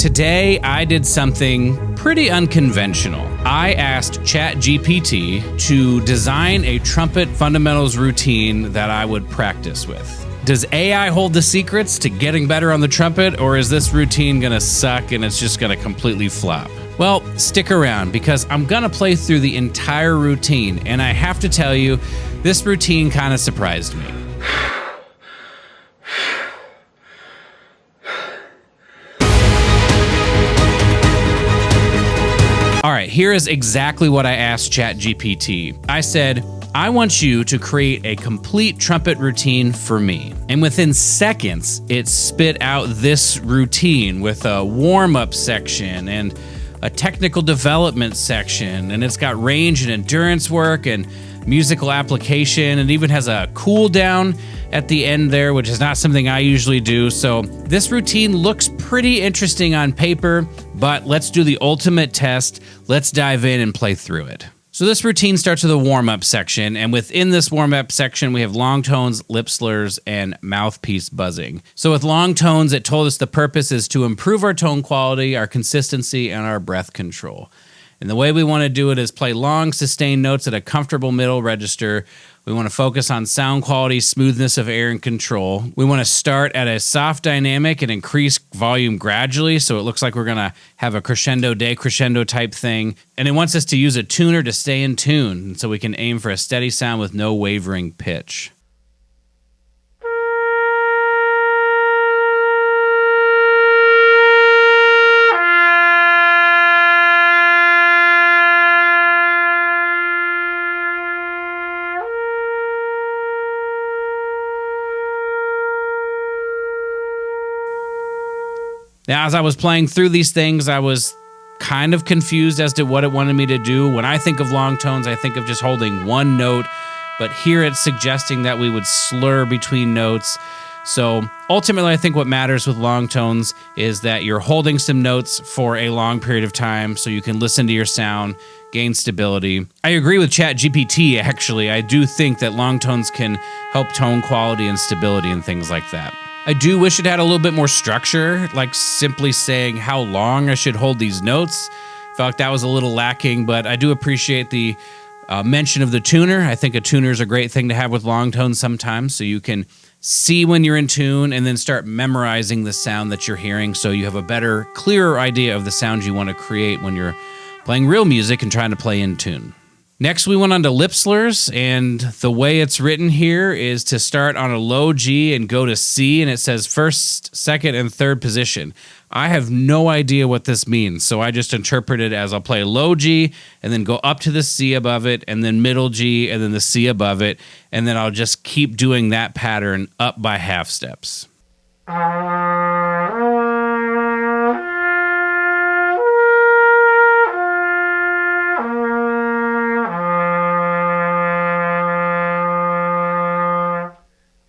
Today, I did something pretty unconventional. I asked Chat GPT to design a trumpet fundamentals routine that I would practice with. Does AI hold the secrets to getting better on the trumpet, or is this routine gonna suck and it's just gonna completely flop? Well, stick around because I'm gonna play through the entire routine, and I have to tell you, this routine kind of surprised me. All right, here is exactly what I asked ChatGPT. I said, I want you to create a complete trumpet routine for me. And within seconds, it spit out this routine with a warm-up section and a technical development section. And it's got range and endurance work and musical application. It even has a cool down at the end there, which is not something I usually do. So this routine looks pretty interesting on paper, but let's do the ultimate test. Let's dive in and play through it. So this routine starts with a warm-up section, and within this warm-up section, we have long tones, lip slurs, and mouthpiece buzzing. So with long tones, it told us the purpose is to improve our tone quality, our consistency, and our breath control. And the way we want to do it is play long, sustained notes at a comfortable middle register. We want to focus on sound quality, smoothness of air, and control. We want to start at a soft dynamic and increase volume gradually, so it looks like we're going to have a crescendo, decrescendo type thing. And it wants us to use a tuner to stay in tune, so we can aim for a steady sound with no wavering pitch. Now, as I was playing through these things, I was kind of confused as to what it wanted me to do. When I think of long tones, I think of just holding one note, but here it's suggesting that we would slur between notes. So ultimately, I think what matters with long tones is that you're holding some notes for a long period of time so you can listen to your sound, gain stability. I agree with Chat GPT, actually. I do think that long tones can help tone quality and stability and things like that. I do wish it had a little bit more structure, like simply saying how long I should hold these notes. Felt like that was a little lacking, but I do appreciate the mention of the tuner. I think a tuner is a great thing to have with long tones sometimes, so you can see when you're in tune and then start memorizing the sound that you're hearing so you have a better, clearer idea of the sound you want to create when you're playing real music and trying to play in tune. Next, we went on to lip slurs, and the way it's written here is to start on a low G and go to C, and it says first, second, and third position. I have no idea what this means, so I just interpret it as I'll play low G, and then go up to the C above it, and then middle G, and then the C above it, and then I'll just keep doing that pattern up by half steps.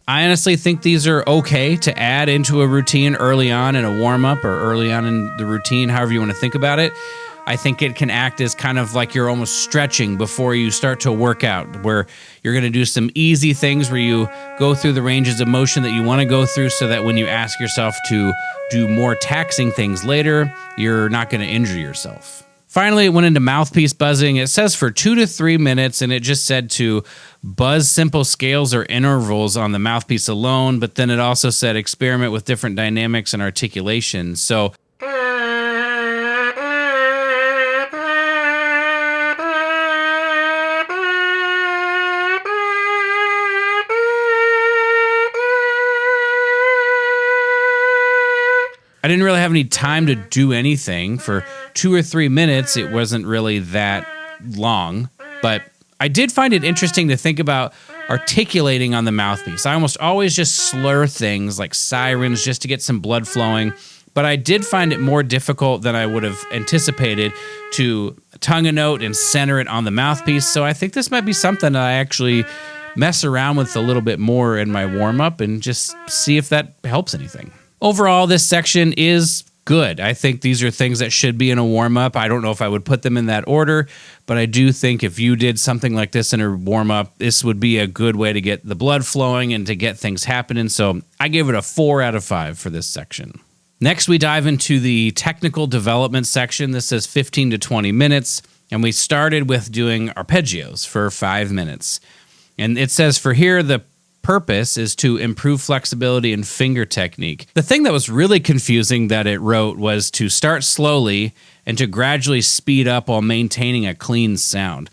I honestly think these are okay to add into a routine early on in a warm-up or early on in the routine, however you want to think about it. I think it can act as kind of like you're almost stretching before you start to work out, where you're going to do some easy things where you go through the ranges of motion that you want to go through so that when you ask yourself to do more taxing things later, you're not going to injure yourself. Finally, it went into mouthpiece buzzing. It says for 2 to 3 minutes, and it just said to buzz simple scales or intervals on the mouthpiece alone, but then it also said experiment with different dynamics and articulation. So I didn't really have any time to do anything. For 2 or 3 minutes, it wasn't really that long, but I did find it interesting to think about articulating on the mouthpiece. I almost always just slur things like sirens just to get some blood flowing, but I did find it more difficult than I would have anticipated to tongue a note and center it on the mouthpiece, so I think this might be something that I actually mess around with a little bit more in my warm-up and just see if that helps anything. Overall, this section is good. I think these are things that should be in a warm-up. I don't know if I would put them in that order, but I do think if you did something like this in a warm-up, this would be a good way to get the blood flowing and to get things happening. So I gave it a 4 out of 5 for this section. Next, we dive into the technical development section. This says 15 to 20 minutes, and we started with doing arpeggios for 5 minutes. And it says for here, the purpose is to improve flexibility and finger technique. The thing that was really confusing that it wrote was to start slowly and to gradually speed up while maintaining a clean sound.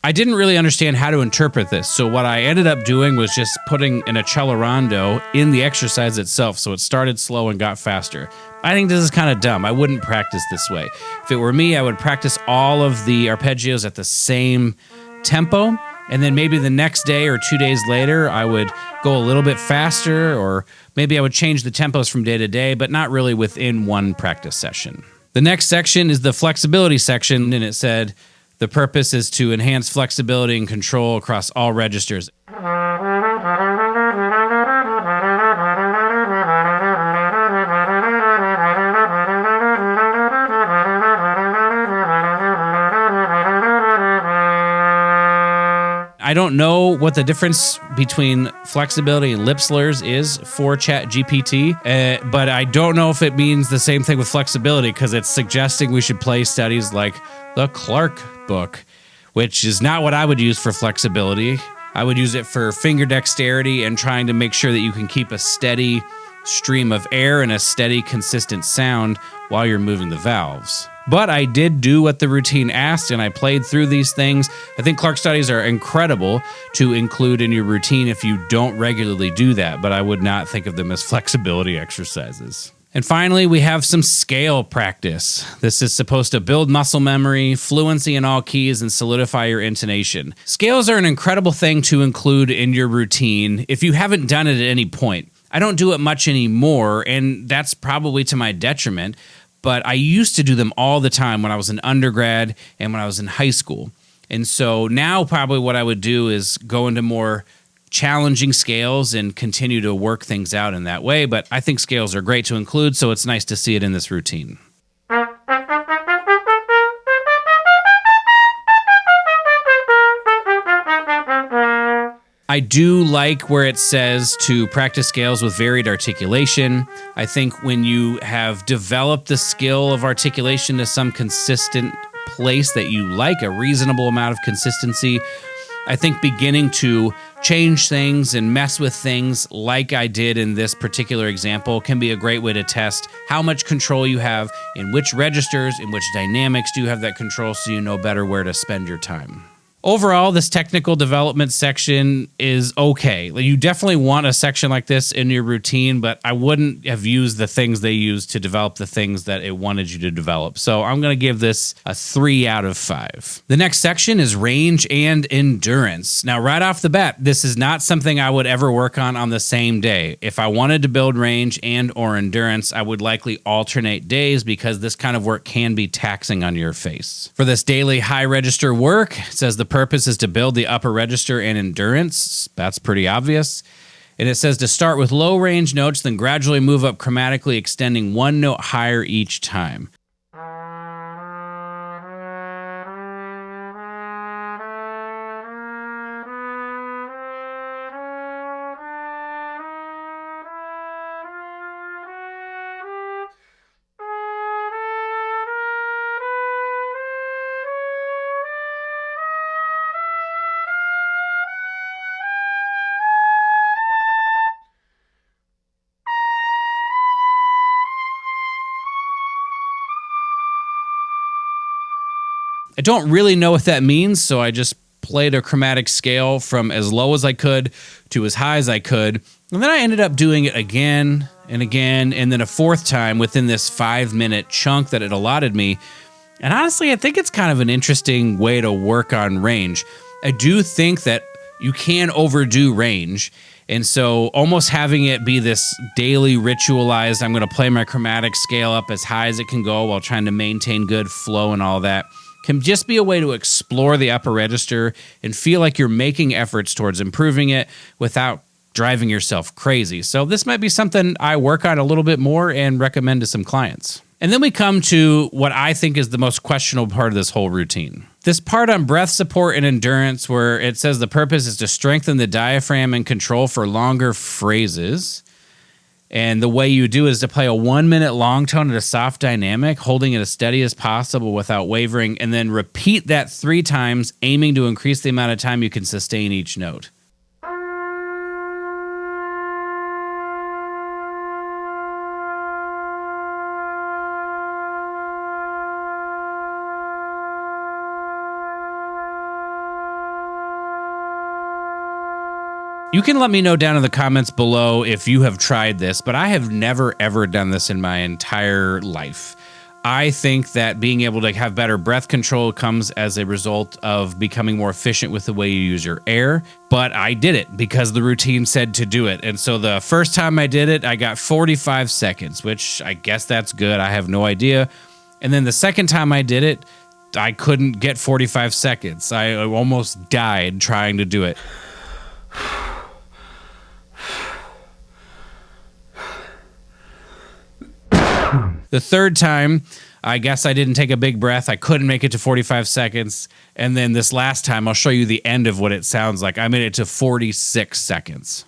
I didn't really understand how to interpret this, so what I ended up doing was just putting an accelerando in the exercise itself, so it started slow and got faster. I think this is kind of dumb. I wouldn't practice this way. If it were me, I would practice all of the arpeggios at the same tempo, and then maybe the next day or 2 days later, I would go a little bit faster, or maybe I would change the tempos from day to day, but not really within one practice session. The next section is the flexibility section, and it said, the purpose is to enhance flexibility and control across all registers. I don't know what the difference between flexibility and lip slurs is for Chat GPT, but I don't know if it means the same thing with flexibility because it's suggesting we should play studies like the Clark book, which is not what I would use for flexibility. I would use it for finger dexterity and trying to make sure that you can keep a steady stream of air and a steady, consistent sound while you're moving the valves. But I did do what the routine asked, and I played through these things. I think Clark studies are incredible to include in your routine if you don't regularly do that, but I would not think of them as flexibility exercises. And finally, we have some scale practice. This is supposed to build muscle memory, fluency in all keys, and solidify your intonation. Scales are an incredible thing to include in your routine if you haven't done it at any point. I don't do it much anymore, and that's probably to my detriment, but I used to do them all the time when I was an undergrad and when I was in high school. And so now probably what I would do is go into more challenging scales and continue to work things out in that way. But I think scales are great to include, so it's nice to see it in this routine. I do like where it says to practice scales with varied articulation. I think when you have developed the skill of articulation to some consistent place that you like, a reasonable amount of consistency, I think beginning to change things and mess with things like I did in this particular example can be a great way to test how much control you have, in which registers, in which dynamics do you have that control, so you know better where to spend your time. Overall, this technical development section is okay. You definitely want a section like this in your routine, but I wouldn't have used the things they used to develop the things that it wanted you to develop. So I'm going to give this a 3 out of 5. The next section is range and endurance. Now, right off the bat, this is not something I would ever work on the same day. If I wanted to build range and or endurance, I would likely alternate days because this kind of work can be taxing on your face. For this daily high register work, it says the purpose is to build the upper register and endurance. That's pretty obvious. And it says to start with low range notes, then gradually move up chromatically, extending one note higher each time. I don't really know what that means, so I just played a chromatic scale from as low as I could to as high as I could. And then I ended up doing it again and again, and then a fourth time within this 5-minute chunk that it allotted me. And honestly, I think it's kind of an interesting way to work on range. I do think that you can overdo range. And so almost having it be this daily ritualized, I'm going to play my chromatic scale up as high as it can go while trying to maintain good flow and all that, can just be a way to explore the upper register and feel like you're making efforts towards improving it without driving yourself crazy. So this might be something I work on a little bit more and recommend to some clients. And then we come to what I think is the most questionable part of this whole routine. This part on breath support and endurance, where it says the purpose is to strengthen the diaphragm and control for longer phrases. And the way you do is to play a 1 minute long tone at a soft dynamic, holding it as steady as possible without wavering, and then repeat that 3 times, aiming to increase the amount of time you can sustain each note. You can let me know down in the comments below if you have tried this, but I have never, ever done this in my entire life. I think that being able to have better breath control comes as a result of becoming more efficient with the way you use your air, but I did it because the routine said to do it. And so the first time I did it, I got 45 seconds, which I guess that's good. I have no idea. And then the second time I did it, I couldn't get 45 seconds. I almost died trying to do it. The third time, I guess I didn't take a big breath. I couldn't make it to 45 seconds. And then this last time, I'll show you the end of what it sounds like. I made it to 46 seconds.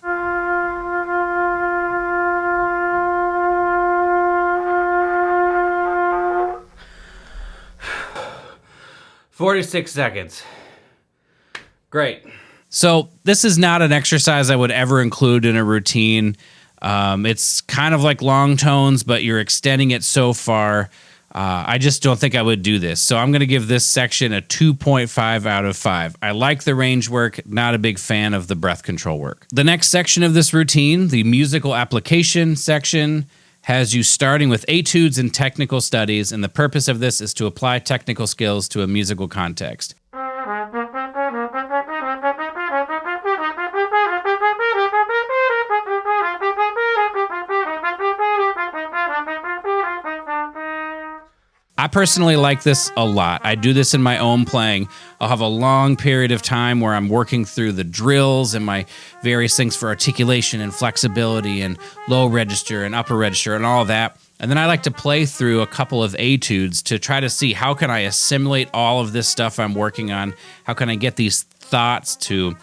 Great. So this is not an exercise I would ever include in a routine. It's kind of like long tones, but you're extending it so far. I just don't think I would do this. So I'm going to give this section a 2.5 out of 5. I like the range work, not a big fan of the breath control work. The next section of this routine, the musical application section, has you starting with etudes and technical studies, and the purpose of this is to apply technical skills to a musical context. I personally like this a lot. I do this in my own playing. I'll have a long period of time where I'm working through the drills and my various things for articulation and flexibility and low register and upper register and all of that. And then I like to play through a couple of etudes to try to see how can I assimilate all of this stuff I'm working on? How can I get these thoughts to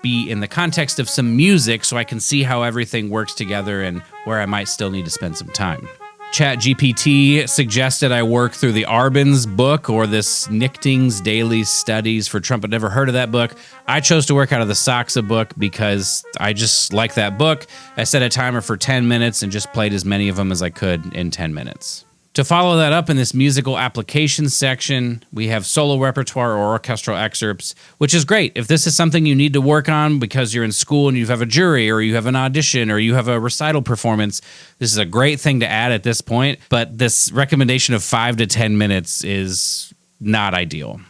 be in the context of some music so I can see how everything works together and where I might still need to spend some time. Chat GPT suggested I work through the Arbin's book or this Nichting's Daily Studies for Trumpet. Never heard of that book. I chose to work out of the Saxa book because I just like that book. I set a timer for 10 minutes and just played as many of them as I could in 10 minutes. To follow that up in this musical application section, we have solo repertoire or orchestral excerpts, which is great. If this is something you need to work on because you're in school and you have a jury or you have an audition or you have a recital performance, this is a great thing to add at this point. But this recommendation of 5 to 10 minutes is not ideal.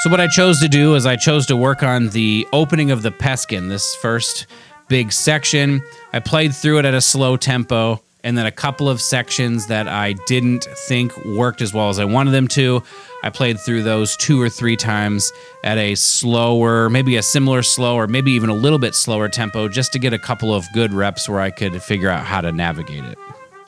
So what I chose to do is I chose to work on the opening of the Peskin, this first big section. I played through it at a slow tempo, and then a couple of sections that I didn't think worked as well as I wanted them to. I played through those 2 or 3 times at a slower, maybe a similar slow, or maybe even a little bit slower tempo, just to get a couple of good reps where I could figure out how to navigate it.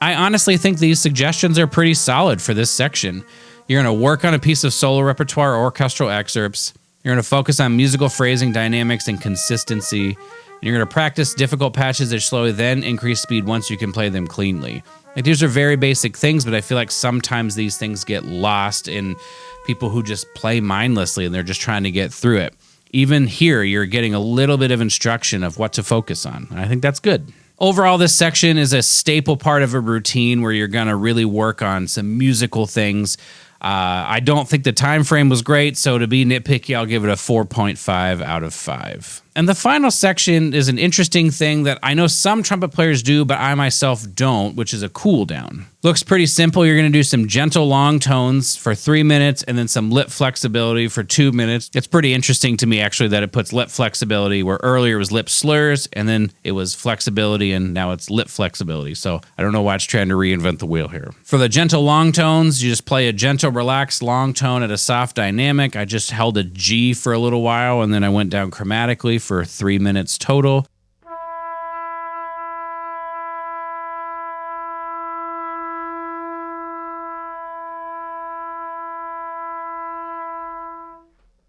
I honestly think these suggestions are pretty solid for this section. You're going to work on a piece of solo repertoire or orchestral excerpts. You're going to focus on musical phrasing, dynamics, and consistency. And you're going to practice difficult patches that slowly then increase speed once you can play them cleanly. Like, these are very basic things, but I feel like sometimes these things get lost in people who just play mindlessly and they're just trying to get through it. Even here, you're getting a little bit of instruction of what to focus on. And I think that's good. Overall, this section is a staple part of a routine where you're going to really work on some musical things. I don't think the time frame was great, so to be nitpicky, I'll give it a 4.5 out of 5. And the final section is an interesting thing that I know some trumpet players do, but I myself don't, which is a cool down. Looks pretty simple. You're going to do some gentle long tones for 3 minutes and then some lip flexibility for 2 minutes. It's pretty interesting to me, actually, that it puts lip flexibility where earlier it was lip slurs and then it was flexibility and now it's lip flexibility. So I don't know why it's trying to reinvent the wheel here. For the gentle long tones, you just play a gentle, relaxed long tone at a soft dynamic. I just held a G for a little while and then I went down chromatically for 3 minutes total.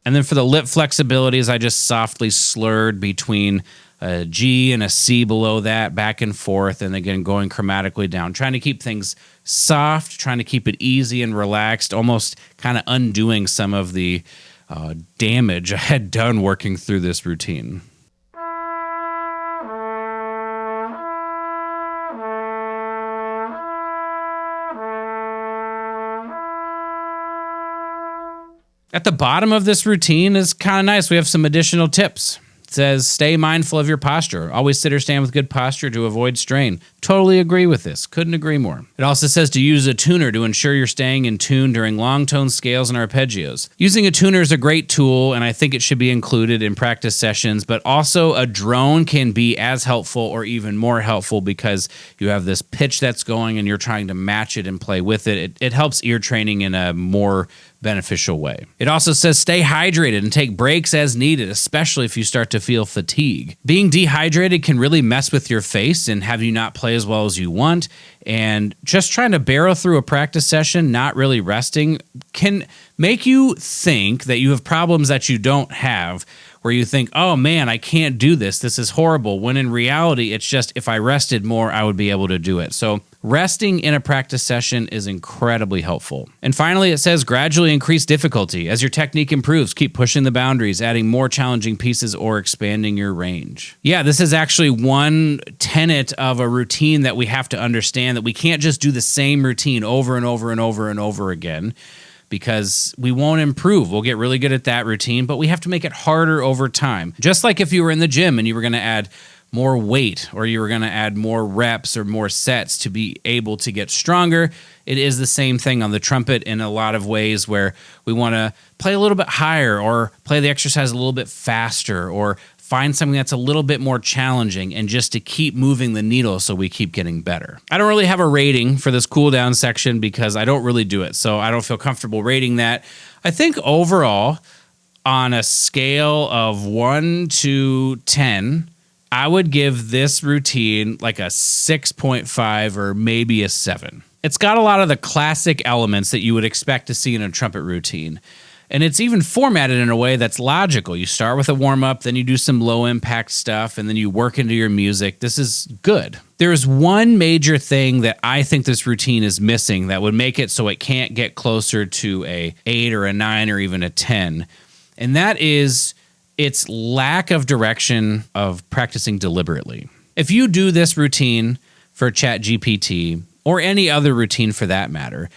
And then for the lip flexibilities, I just softly slurred between a G and a C below that, back and forth, and again, going chromatically down, trying to keep things soft, trying to keep it easy and relaxed, almost kind of undoing some of the damage I had done working through this routine. At the bottom of this routine is kind of nice. We have some additional tips. It says, stay mindful of your posture. Always sit or stand with good posture to avoid strain. Totally agree with this. Couldn't agree more. It also says to use a tuner to ensure you're staying in tune during long tone scales and arpeggios. Using a tuner is a great tool, and I think it should be included in practice sessions, but also a drone can be as helpful or even more helpful because you have this pitch that's going and you're trying to match it and play with it. It helps ear training in a more beneficial way. It also says stay hydrated and take breaks as needed, especially if you start to feel fatigue. Being dehydrated can really mess with your face and have you not play as well as you want. And just trying to barrel through a practice session, not really resting, can make you think that you have problems that you don't have, where you think, oh man, I can't do this. This is horrible. When in reality, it's just if I rested more, I would be able to do it. So resting in a practice session is incredibly helpful. And finally, it says gradually increase difficulty. As your technique improves, keep pushing the boundaries, adding more challenging pieces or expanding your range. Yeah, this is actually one tenet of a routine that we have to understand, that we can't just do the same routine over and over and over and over again, because we won't improve. We'll get really good at that routine, but we have to make it harder over time. Just like if you were in the gym and you were going to add more weight or you were going to add more reps or more sets to be able to get stronger, it is the same thing on the trumpet in a lot of ways, where we want to play a little bit higher or play the exercise a little bit faster or find something that's a little bit more challenging, and just to keep moving the needle so we keep getting better. I don't really have a rating for this cool down section because I don't really do it, so I don't feel comfortable rating that. I think overall, on a scale of 1 to 10, I would give this routine like a 6.5 or maybe a 7. It's got a lot of the classic elements that you would expect to see in a trumpet routine. And it's even formatted in a way that's logical. You start with a warm-up, then you do some low-impact stuff, and then you work into your music. This is good. There's one major thing that I think this routine is missing that would make it so it can't get closer to a 8 or a 9 or even a 10, and that is its lack of direction of practicing deliberately. If you do this routine for Chat GPT, or any other routine for that matter,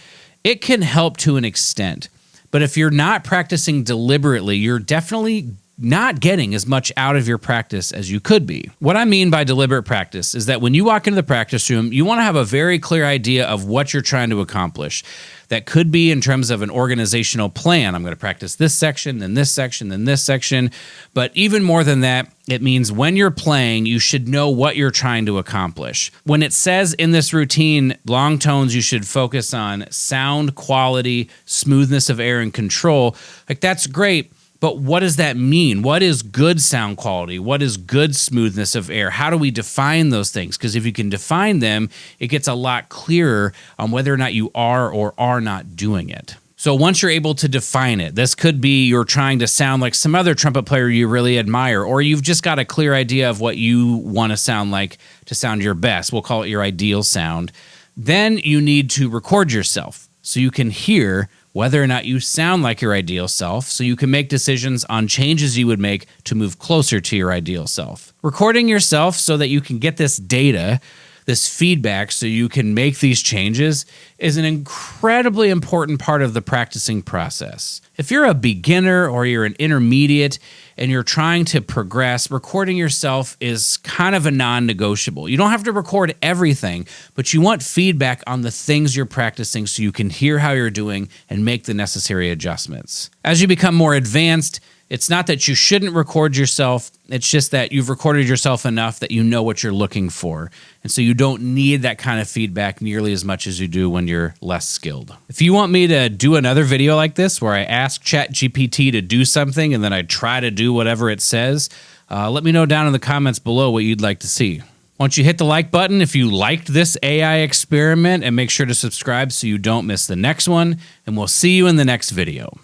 it can help to an extent. But if you're not practicing deliberately, you're definitely not getting as much out of your practice as you could be. What I mean by deliberate practice is that when you walk into the practice room, you want to have a very clear idea of what you're trying to accomplish. That could be in terms of an organizational plan. I'm going to practice this section, then this section, then this section. But even more than that, it means when you're playing, you should know what you're trying to accomplish. When it says in this routine, long tones, you should focus on sound quality, smoothness of air, and control, like that's great. But what does that mean? What is good sound quality? What is good smoothness of air? How do we define those things? Because if you can define them, it gets a lot clearer on whether or not you are or are not doing it. So once you're able to define it, this could be you're trying to sound like some other trumpet player you really admire, or you've just got a clear idea of what you want to sound like to sound your best. We'll call it your ideal sound. Then you need to record yourself so you can hear whether or not you sound like your ideal self, so you can make decisions on changes you would make to move closer to your ideal self. Recording yourself so that you can get this data this feedback so you can make these changes is an incredibly important part of the practicing process. If you're a beginner or you're an intermediate and you're trying to progress, recording yourself is kind of a non-negotiable. You don't have to record everything, but you want feedback on the things you're practicing so you can hear how you're doing and make the necessary adjustments. As you become more advanced, it's not that you shouldn't record yourself, it's just that you've recorded yourself enough that you know what you're looking for. And so you don't need that kind of feedback nearly as much as you do when you're less skilled. If you want me to do another video like this where I ask Chat GPT to do something and then I try to do whatever it says, let me know down in the comments below what you'd like to see. Once you hit the like button if you liked this AI experiment, and make sure to subscribe so you don't miss the next one, and we'll see you in the next video.